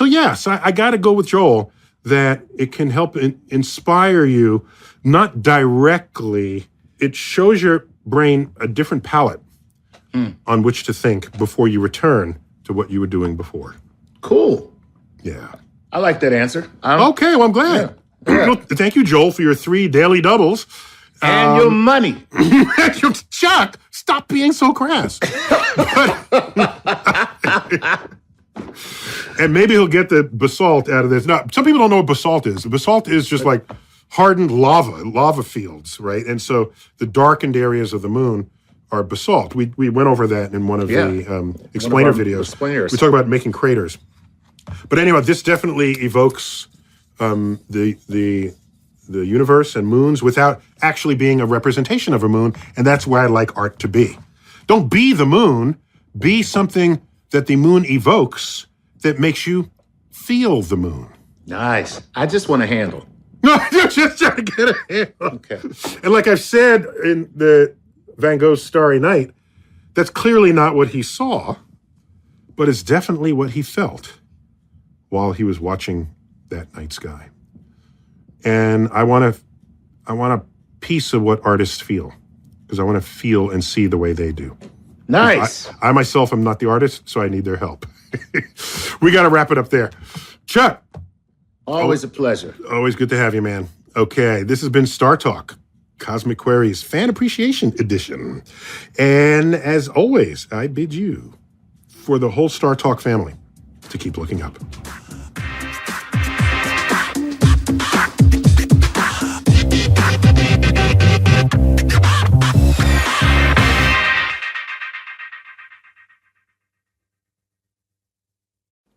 yes, I got to go with Joel that it can help inspire you, not directly. It shows your brain a different palette on which to think before you return to what you were doing before. Cool. Yeah. I like that answer. Okay, well, I'm glad. Yeah. Thank you, Joel, for your 3 daily doubles. And your money. Chuck, stop being so crass. And maybe he'll get the basalt out of this. Now, some people don't know what basalt is. Basalt is just like hardened lava fields, right? And so the darkened areas of the moon are basalt. We went over that in one of the explainer videos. Explainers. We talk about making craters. But anyway, this definitely evokes the universe and moons without actually being a representation of a moon, and that's where I like art to be. Don't be the moon, be something that the moon evokes that makes you feel the moon. Nice. I just want a handle. No, you're just trying to get a handle. Okay. And like I've said in the Van Gogh's Starry Night, that's clearly not what he saw, but it's definitely what he felt while he was watching that night sky. And I want a piece of what artists feel, because I want to feel and see the way they do. Nice. I myself am not the artist, so I need their help. We got to wrap it up there. Chuck. Always a pleasure. Always good to have you, man. Okay, this has been Star Talk, Cosmic Queries Fan Appreciation Edition. And as always, I bid you, for the whole Star Talk family, to keep looking up.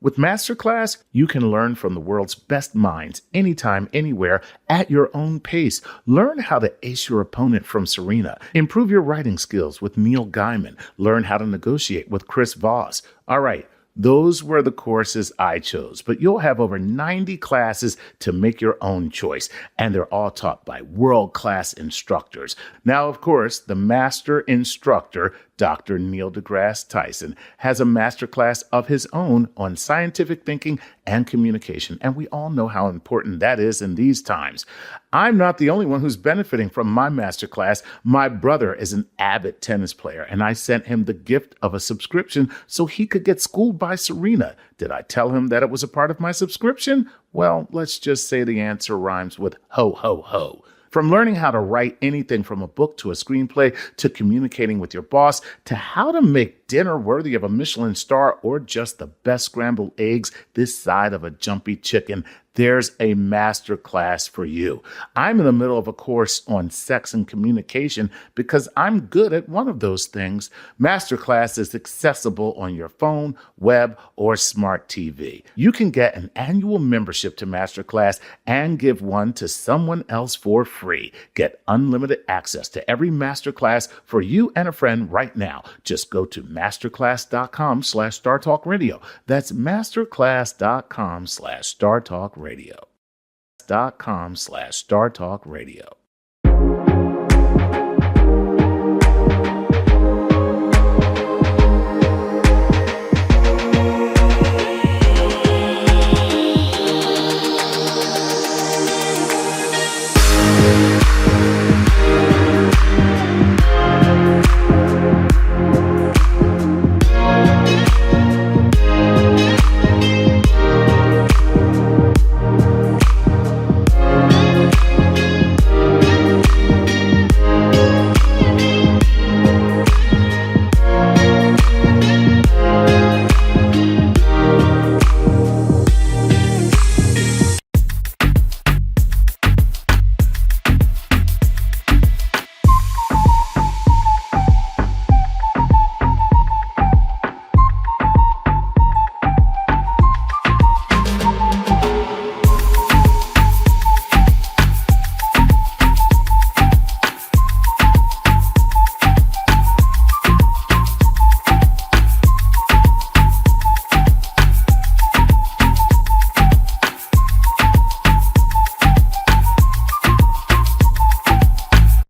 With Masterclass, you can learn from the world's best minds anytime, anywhere, at your own pace. Learn how to ace your opponent from Serena. Improve your writing skills with Neil Gaiman. Learn how to negotiate with Chris Voss. All right. Those were the courses I chose, but you'll have over 90 classes to make your own choice, and they're all taught by world-class instructors. Now, of course, the master instructor, Dr. Neil Degrasse Tyson, has a masterclass of his own on scientific thinking and communication, and we all know how important that is in these times. I'm not the only one who's benefiting from my masterclass. My brother is an avid tennis player, and I sent him the gift of a subscription so he could get schooled by Serena. Did I tell him that it was a part of my subscription? Well, let's just say the answer rhymes with ho, ho, ho. From learning how to write anything from a book to a screenplay to communicating with your boss to how to make dinner worthy of a Michelin star or just the best scrambled eggs this side of a jumpy chicken, there's a master class for you. I'm in the middle of a course on sex and communication because I'm good at one of those things. Masterclass is accessible on your phone, web, or smart TV. You can get an annual membership to Masterclass and give one to someone else for free. Get unlimited access to every Masterclass for you and a friend right now. Just go to masterclass.com/StarTalkRadio. That's masterclass.com/StarTalkRadio. .com/StarTalkRadio.